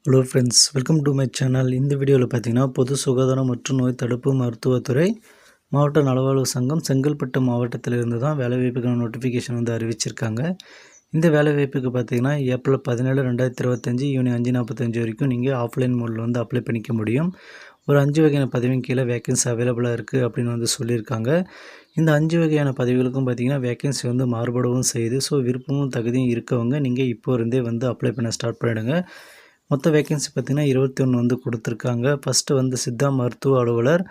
Hello friends, welcome to my channel. இந்த வீடியோவில் பார்த்தீங்கன்னா பொது சுகாதாரம் மற்றும் நோய் தடுப்பு மருத்துவத்துறை மாவட்ட நலவாழ்வு சங்கம் செங்கல்பட்டு மாவட்டத்திலிருந்து தான் வேலைவாய்ப்புக்கான நோட்டிஃபிகேஷன் வந்து அறிவிச்சிருக்காங்க. இந்த வேலைவாய்ப்புக்கு பார்த்தீங்கன்னா ஏப்ரல் 17 2025 ஈவினிங் 5:45 வரைக்கும் நீங்கள் ஆஃப்லைன் மோடில் வந்து அப்ளை பண்ணிக்க முடியும். ஒரு 5 வகையான பதவியின் கீழே வேக்கன்சி அவைலபிளாக இருக்குது அப்படின்னு வந்து சொல்லியிருக்காங்க. இந்த 5 வகையான பதவிகளுக்கும் பார்த்தீங்கன்னா வேக்கன்சி வந்து மாறுபடவும் செய்யுது. ஸோ விருப்பமும் தகுதியும் இருக்கவங்க நீங்கள் இப்போ இருந்தே வந்து அப்ளை பண்ண ஸ்டார்ட் பண்ணிவிடுங்க. மொத்த வேக்கன்சி பார்த்திங்கன்னா 21 வந்து கொடுத்துருக்காங்க. ஃபஸ்ட்டு வந்து சித்தா மருத்துவ அலுவலர்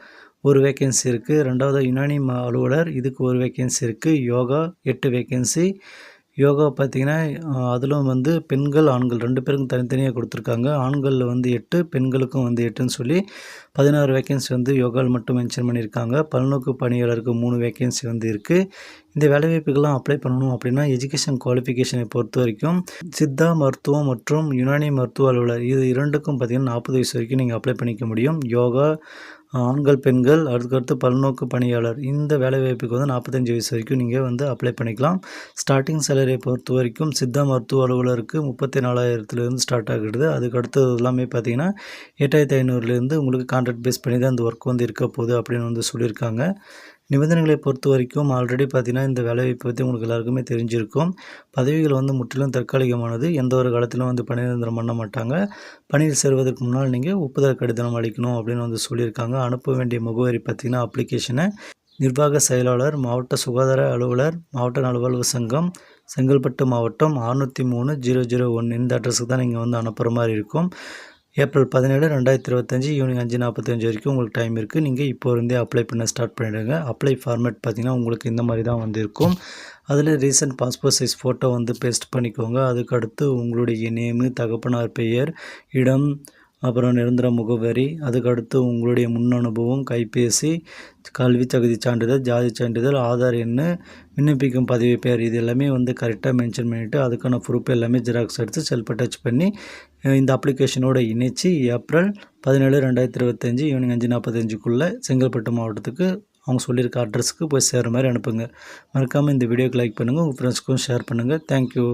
ஒரு வேக்கன்சி இருக்குது. ரெண்டாவது யுனானி அலுவலர், இதுக்கு ஒரு வேக்கன்சி இருக்குது. யோகா 8 வேக்கன்சி. யோகா பார்த்திங்கன்னா அதிலும் வந்து பெண்கள் ஆண்கள் 2 பேருக்கும் தனித்தனியாக கொடுத்துருக்காங்க. ஆண்களில் வந்து 8, பெண்களுக்கும் வந்து 8ன்னு சொல்லி 16 வேக்கன்சி வந்து யோகாவில் மட்டும் மென்ஷன் பண்ணியிருக்காங்க. பல்நோக்கு பணியாளருக்கு 3 வேக்கன்சி வந்து இருக்குது. இந்த வேலைவாய்ப்புக்கெல்லாம் அப்ளை பண்ணணும் அப்படின்னா எஜுகேஷன் குவாலிஃபிகேஷனை பொறுத்த வரைக்கும் சித்தா மருத்துவம் மற்றும் யுனானி மருத்துவ அலுவலர் இது இரண்டுக்கும் பார்த்திங்கன்னா 40 வயசு வரைக்கும் நீங்கள் அப்ளை பண்ணிக்க முடியும். யோகா ஆண்கள் பெண்கள், அதுக்கடுத்து பல்நோக்கு பணியாளர் இந்த வேலைவாய்ப்புக்கு வந்து 45 வயசு வரைக்கும் நீங்கள் வந்து அப்ளை பண்ணிக்கலாம். ஸ்டார்டிங் சேலரியை பொறுத்த வரைக்கும் சித்தா மருத்துவ அலுவலருக்கு 34,000 ஸ்டார்ட் ஆகிடுது. அதுக்கு அடுத்தது எல்லாமே பார்த்தீங்கன்னா 8,500 உங்களுக்கு கான்ட்ராக்ட் பேஸ் பண்ணி தான் இந்த ஒர்க் வந்து இருக்க போகுது அப்படின்னு வந்து சொல்லியிருக்காங்க. நிபந்தனைகளை பொறுத்த வரைக்கும் ஆல்ரெடி பார்த்தீங்கன்னா இந்த வேலைவாய்ப்பை பற்றி உங்களுக்கு எல்லாருக்குமே தெரிஞ்சிருக்கும். பதவிகள் வந்து முற்றிலும் தற்காலிகமானது. எந்த ஒரு காலத்திலும் வந்து பணி நிரந்தரம் பண்ண மாட்டாங்க. பணியில் சேர்வதற்கு முன்னால் நீங்கள் ஒப்புதல் கடிதம் அளிக்கணும் அப்படின்னு வந்து சொல்லியிருக்காங்க. அனுப்ப வேண்டிய முகவரி பார்த்தீங்கன்னா அப்ளிகேஷனை நிர்வாக செயலாளர், மாவட்ட சுகாதார அலுவலர், மாவட்ட நலவாழ்வு சங்கம், செங்கல்பட்டு மாவட்டம் 603-001 இந்த அட்ரஸுக்கு தான் நீங்கள் வந்து அனுப்புகிற மாதிரி இருக்கும். ஏப்ரல் 17 2025 ஈவினிங் 5:45 வரைக்கும் உங்களுக்கு டைம் இருக்குது. நீங்கள் இப்போ இருந்தே அப்ளை பண்ண ஸ்டார்ட் பண்ணிவிடுங்க. அப்ளை ஃபார்மேட் பார்த்திங்கன்னா உங்களுக்கு இந்த மாதிரி தான் வந்து இருக்கும். அதில் ரீசன்ட் பாஸ்போர்ட் சைஸ் ஃபோட்டோ வந்து பேஸ்ட் பண்ணிக்கோங்க. அதுக்கடுத்து உங்களுடைய நேமு, தகப்பனார் பெயர், இடம், அப்புறம் நிரந்தர முகவரி, அதுக்கடுத்து உங்களுடைய முன் அனுபவம், கைபேசி, கல்வி தகுதி சான்றிதழ், ஜாதி சான்றிதழ், ஆதார் எண், விண்ணப்பிக்கும் பதவி பெயர் இது எல்லாமே வந்து கரெக்டாக மென்ஷன் பண்ணிவிட்டு அதுக்கான ப்ரூஃப் எல்லாமே ஜெராக்ஸ் எடுத்து செல்ஃப் அட்டாச் பண்ணி இந்த அப்ளிகேஷனோடு இணைச்சி ஏப்ரல் 17 2025 ஈவினிங் 5:45 செங்கல்பட்டு மாவட்டத்துக்கு அவங்க சொல்லியிருக்க அட்ரஸுக்கு போய் சேர்கிற மாதிரி அனுப்புங்க. மறக்காமல் இந்த வீடியோக்கு லைக் பண்ணுங்கள், உங்கள் ஃப்ரெண்ட்ஸ்க்கும் ஷேர் பண்ணுங்கள். தேங்க்யூ.